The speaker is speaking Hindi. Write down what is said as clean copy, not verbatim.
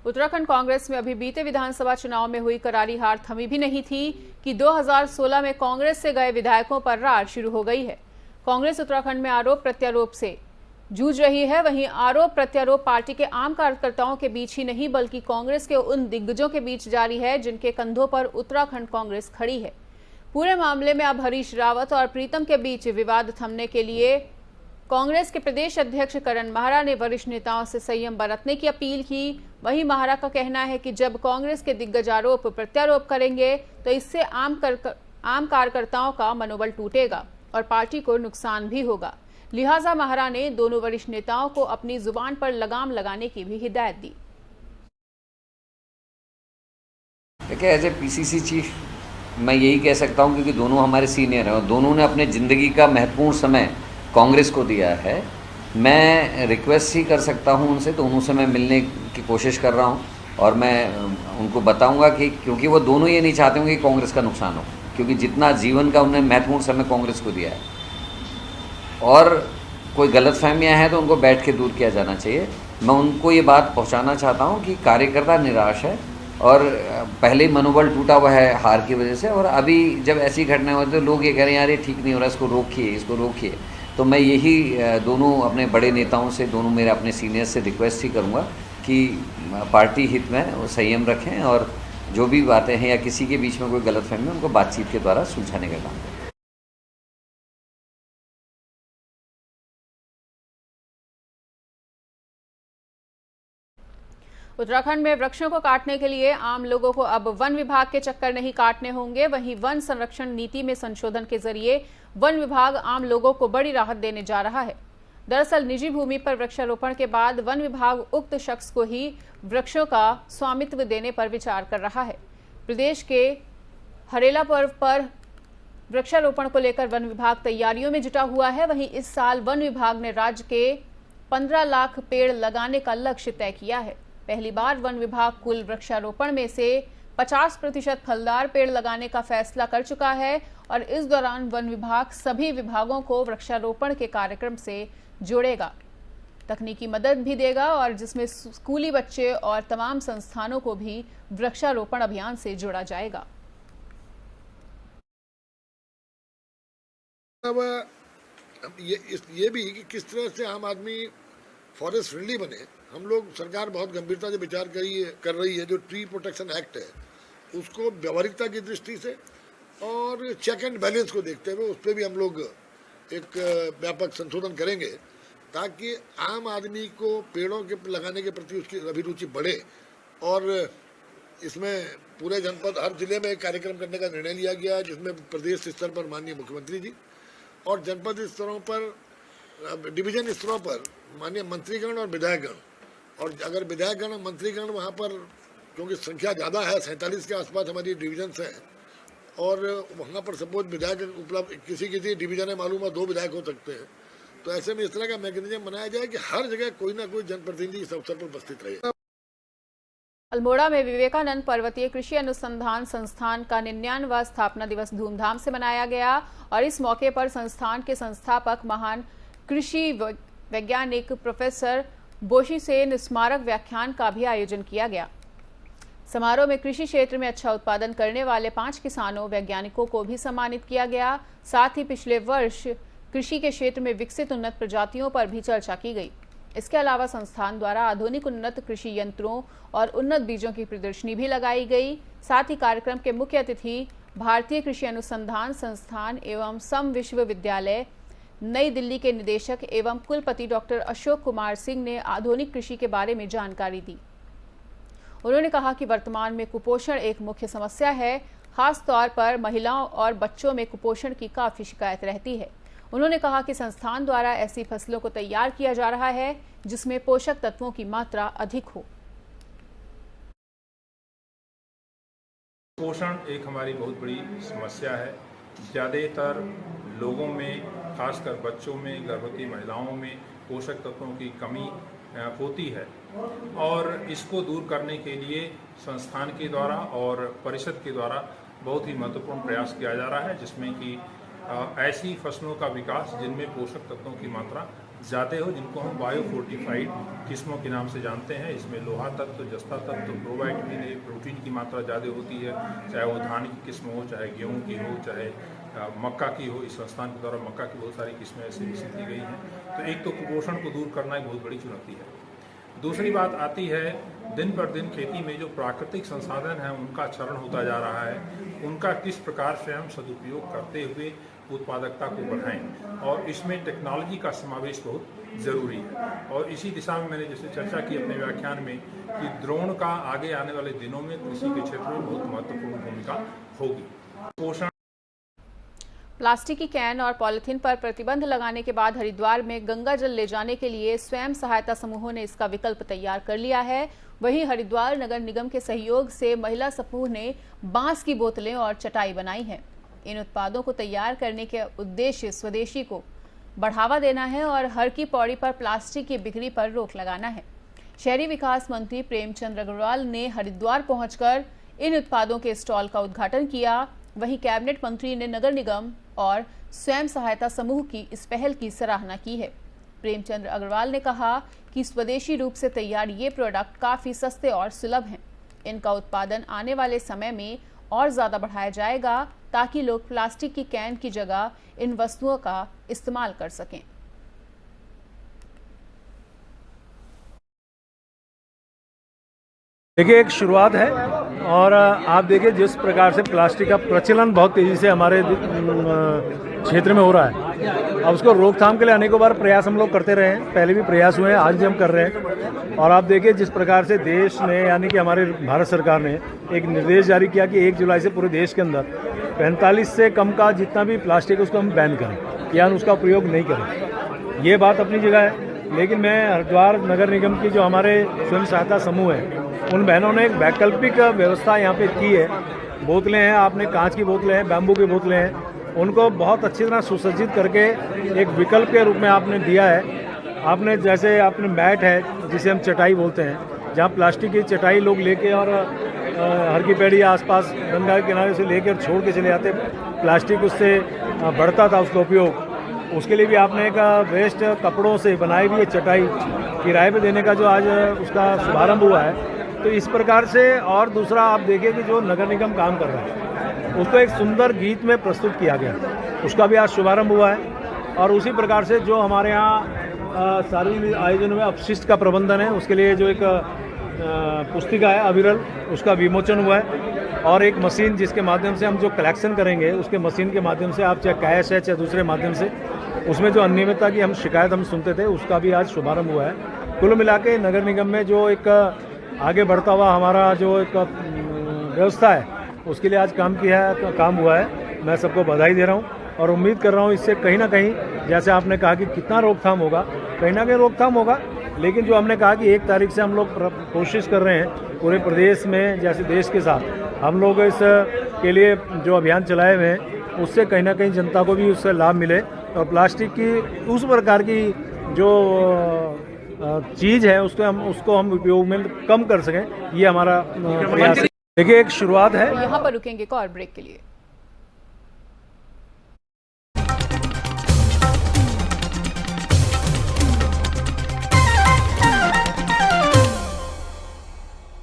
उत्तराखंड कांग्रेस में अभी बीते विधानसभा चुनाव में हुई करारी हार थमी भी नहीं थी कि 2016 में कांग्रेस से गए विधायकों पर रार शुरू हो गई है। कांग्रेस उत्तराखंड में आरोप प्रत्यारोप से जूझ रही है। वहीं आरोप प्रत्यारोप पार्टी के आम कार्यकर्ताओं के बीच ही नहीं बल्कि कांग्रेस के उन दिग्गजों के बीच जारी है जिनके कंधों पर उत्तराखंड कांग्रेस खड़ी है। पूरे मामले में अब हरीश रावत और प्रीतम के बीच विवाद थमने के लिए कांग्रेस के प्रदेश अध्यक्ष करण माहरा ने वरिष्ठ नेताओं से संयम बरतने की अपील की। वहीं माहरा का कहना है कि जब कांग्रेस के दिग्गज आरोप प्रत्यारोप करेंगे तो इससे आम कार्यकर्ताओं का मनोबल टूटेगा और पार्टी को नुकसान भी होगा। लिहाजा माहरा ने दोनों वरिष्ठ नेताओं को अपनी जुबान पर लगाम लगाने की भी हिदायत दी। देखिए, एज ए पीसीसी चीफ मैं यही कह सकता हूं, क्योंकि दोनों हमारे सीनियर हैं और दोनों ने अपने ज़िंदगी का महत्वपूर्ण समय कांग्रेस को दिया है। मैं रिक्वेस्ट ही कर सकता हूं उनसे, दोनों से मैं मिलने की कोशिश कर रहा हूं और मैं उनको बताऊंगा कि क्योंकि वो दोनों ये नहीं चाहते होंगे कि कांग्रेस का नुकसान हो, क्योंकि जितना जीवन का उन्होंने महत्वपूर्ण समय कांग्रेस को दिया है और कोई गलतफहमियां हैं तो उनको बैठ के दूर किया जाना चाहिए। मैं उनको ये बात पहुंचाना चाहता हूं कि कार्यकर्ता निराश है और पहले ही मनोबल टूटा हुआ है हार की वजह से, और अभी जब ऐसी घटनाएं होती तो लोग ये कह रहे हैं यार ये ठीक नहीं हो रहा, इसको रोकिए। तो मैं यही दोनों अपने बड़े नेताओं से, दोनों मेरे अपने सीनियर से रिक्वेस्ट ही करूँगा कि पार्टी हित में वो संयम रखें और जो भी बातें हैं या किसी के बीच में कोई गलतफहमी है उनको बातचीत के द्वारा सुलझाने का काम करें। उत्तराखंड में वृक्षों को काटने के लिए आम लोगों को अब वन विभाग के चक्कर नहीं काटने होंगे। वहीं वन संरक्षण नीति में संशोधन के जरिए वन विभाग आम लोगों को बड़ी राहत देने जा रहा है। दरअसल निजी भूमि पर वृक्षारोपण के बाद वन विभाग उक्त शख्स को ही वृक्षों का स्वामित्व देने पर विचार कर रहा है। प्रदेश के हरेला पर्व पर वृक्षारोपण को लेकर वन विभाग तैयारियों में जुटा हुआ है। वहीं इस साल वन विभाग ने राज्य के 15 लाख पेड़ लगाने का लक्ष्य तय किया है। पहली बार वन विभाग कुल वृक्षारोपण में से 50% फलदार पेड़ लगाने का फैसला कर चुका है और इस दौरान वन विभाग सभी विभागों को वृक्षारोपण के कार्यक्रम से जोड़ेगा, तकनीकी मदद भी देगा और जिसमें स्कूली बच्चे और तमाम संस्थानों को भी वृक्षारोपण अभियान से जोड़ा जाएगा। अब ये भी कि किस तरह से आम आदमी फॉरेस्ट फ्रेंडली बने। हम लोग, सरकार बहुत गंभीरता से विचार कर रही है। जो ट्री प्रोटेक्शन एक्ट है उसको व्यवहारिकता की दृष्टि से और चेक एंड बैलेंस को देखते हुए उस पर भी हम लोग एक व्यापक संशोधन करेंगे ताकि आम आदमी को पेड़ों के लगाने के प्रति उसकी अभिरुचि बढ़े। और इसमें पूरे जनपद, हर जिले में एक कार्यक्रम करने का निर्णय लिया गया है जिसमें प्रदेश स्तर पर माननीय मुख्यमंत्री जी और जनपद स्तरों पर, डिवीजन स्तरों पर माननीय मंत्रीगण और विधायकगण, और अगर विधायकगण और मंत्रीगण वहाँ पर, क्योंकि संख्या ज़्यादा है, 47 के आसपास हमारी डिवीजन्स हैं और वहाँ पर सपोज विधायक उपलब्ध, किसी डिवीजन में मालूम है 2 विधायक हो सकते हैं, तो ऐसे में इस तरह का मैकेनिज्म बनाया जाए कि हर जगह कोई ना कोई जनप्रतिनिधि इस अवसर पर उपस्थित रहे। अल्मोड़ा में विवेकानंद पर्वतीय कृषि अनुसंधान संस्थान का 99वां स्थापना दिवस धूमधाम से मनाया गया और इस मौके पर संस्थान के संस्थापक महान कृषि वैज्ञानिक प्रोफेसर बोशीसेन स्मारक व्याख्यान का भी आयोजन किया गया। समारोह में कृषि क्षेत्र में अच्छा उत्पादन करने वाले 5 किसानों वैज्ञानिकों को भी सम्मानित किया गया। साथ ही पिछले वर्ष कृषि के क्षेत्र में विकसित उन्नत प्रजातियों पर भी चर्चा की गई। इसके अलावा संस्थान द्वारा आधुनिक उन्नत कृषि यंत्रों और उन्नत बीजों की प्रदर्शनी भी लगाई गई। साथ ही कार्यक्रम के मुख्य अतिथि भारतीय कृषि अनुसंधान संस्थान एवं सम विश्वविद्यालय नई दिल्ली के निदेशक एवं कुलपति डॉक्टर अशोक कुमार सिंह ने आधुनिक कृषि के बारे में जानकारी दी। उन्होंने कहा कि वर्तमान में कुपोषण एक मुख्य समस्या है, खास तौर पर महिलाओं और बच्चों में कुपोषण की काफी शिकायत रहती है। उन्होंने कहा कि संस्थान द्वारा ऐसी फसलों को तैयार किया जा रहा है जिसमें पोषक तत्वों की मात्रा अधिक हो। कुपोषण एक हमारी बहुत बड़ी समस्या है। ज़्यादातर लोगों में, खासकर बच्चों में, गर्भवती महिलाओं में पोषक तत्वों की कमी होती है और इसको दूर करने के लिए संस्थान के द्वारा और परिषद के द्वारा बहुत ही महत्वपूर्ण प्रयास किया जा रहा है, जिसमें कि ऐसी फसलों का विकास जिनमें पोषक तत्वों की मात्रा ज़्यादा हो, जिनको हम बायो फोर्टिफाइड किस्मों के नाम से जानते हैं। इसमें लोहा तत्व, जस्ता तत्व, प्रोबायोटिन है, प्रोटीन की मात्रा ज़्यादा होती है, चाहे वो धान की किस्म हो, चाहे गेहूं की हो, चाहे मक्का की हो। इस संस्थान के द्वारा मक्का की बहुत सारी किस्में ऐसी विकसित की गई हैं। तो एक तो कुपोषण को दूर करना एक बहुत बड़ी चुनौती है। दूसरी बात आती है, दिन पर दिन खेती में जो प्राकृतिक संसाधन हैं उनका क्षरण होता जा रहा है, उनका किस प्रकार से हम सदुपयोग करते हुए उत्पादकता को बढ़ाएं, और इसमें टेक्नोलॉजी का समावेश बहुत ज़रूरी है। और इसी दिशा में मैंने जैसे चर्चा की अपने व्याख्यान में कि ड्रोन का आगे आने वाले दिनों में कृषि के क्षेत्र में बहुत महत्वपूर्ण भूमिका होगी। पोषण प्लास्टिक की कैन और पॉलिथीन पर प्रतिबंध लगाने के बाद हरिद्वार में गंगा जल ले जाने के लिए स्वयं सहायता समूहों ने इसका विकल्प तैयार कर लिया है। वहीं हरिद्वार नगर निगम के सहयोग से महिला समूह ने बांस की बोतलें और चटाई बनाई है। इन उत्पादों को तैयार करने के उद्देश्य स्वदेशी को बढ़ावा देना है और हर की पौड़ी पर प्लास्टिक की बिक्री पर रोक लगाना है। शहरी विकास मंत्री प्रेमचंद अग्रवाल ने हरिद्वार पहुंचकर इन उत्पादों के स्टॉल का उद्घाटन किया। वहीं कैबिनेट मंत्री ने नगर निगम और स्वयं सहायता समूह की इस पहल की सराहना की है। प्रेमचंद अग्रवाल ने कहा कि स्वदेशी रूप से तैयार ये प्रोडक्ट काफी सस्ते और सुलभ हैं। इनका उत्पादन आने वाले समय में और ज्यादा बढ़ाया जाएगा ताकि लोग प्लास्टिक की कैन की जगह इन वस्तुओं का इस्तेमाल कर सकें। देखिए, एक शुरुआत है और आप देखिए जिस प्रकार से प्लास्टिक का प्रचलन बहुत तेज़ी से हमारे क्षेत्र में हो रहा है। अब उसको रोकथाम के लिए अनेकों बार प्रयास हम लोग करते रहे हैं, पहले भी प्रयास हुए हैं, आज भी हम कर रहे हैं। और आप देखिए जिस प्रकार से देश ने यानी कि हमारे भारत सरकार ने एक निर्देश जारी किया कि 1 जुलाई से पूरे देश के अंदर 45 से कम का जितना भी प्लास्टिक उसको हम बैन करें या उसका प्रयोग नहीं करें। ये बात अपनी जगह है, लेकिन मैं हरिद्वार नगर निगम की जो हमारे स्वयं सहायता समूह हैं उन बहनों ने एक वैकल्पिक व्यवस्था यहाँ पे की है। बोतलें हैं, आपने कांच की बोतलें हैं, बैम्बू की बोतलें हैं, उनको बहुत अच्छी तरह सुसज्जित करके एक विकल्प के रूप में आपने दिया है। आपने जैसे आपने मैट है जिसे हम चटाई बोलते हैं, जहाँ प्लास्टिक की चटाई लोग लेके और हर की पैड़ी आसपास गंगा के किनारे से लेकर छोड़ के चले जाते, प्लास्टिक उससे बढ़ता था उसका उपयोग। उसके लिए भी आपने एक वेस्ट कपड़ों से बनाई हुई चटाई किराए पे देने का जो आज उसका शुभारंभ हुआ है। तो इस प्रकार से, और दूसरा आप देखिए कि जो नगर निगम काम कर रहा है उसको एक सुंदर गीत में प्रस्तुत किया गया, उसका भी आज शुभारंभ हुआ है। और उसी प्रकार से जो हमारे यहाँ सार्वजनिक आयोजनों में अपशिष्ट का प्रबंधन है उसके लिए जो एक पुस्तिका है अविरल, उसका विमोचन हुआ है। और एक मशीन जिसके माध्यम से हम जो कलेक्शन करेंगे उसके मशीन के माध्यम से आप चाहे कैश है चाहे दूसरे माध्यम से उसमें जो अनियमितता की हम शिकायत हम सुनते थे उसका भी आज शुभारंभ हुआ है। कुल मिला के नगर निगम में जो एक आगे बढ़ता हुआ हमारा जो एक व्यवस्था है उसके लिए आज काम हुआ है। मैं सबको बधाई दे रहा हूं और उम्मीद कर रहा हूं इससे कहीं ना कहीं, जैसे आपने कहा कि कितना रोकथाम होगा, कहीं ना कहीं रोकथाम होगा। लेकिन जो हमने कहा कि 1 तारीख से हम लोग कोशिश कर रहे हैं पूरे प्रदेश में, जैसे देश के साथ हम लोग इस के लिए जो अभियान चलाए हुए हैं उससे कहीं ना कहीं जनता को भी उससे लाभ मिले और प्लास्टिक की उस प्रकार की जो चीज़ है उसको हम उपयोग में कम कर सकें, ये हमारा प्रयास है। देखिए, एक शुरुआत है। यहाँ पर रुकेंगे एक और ब्रेक के लिए।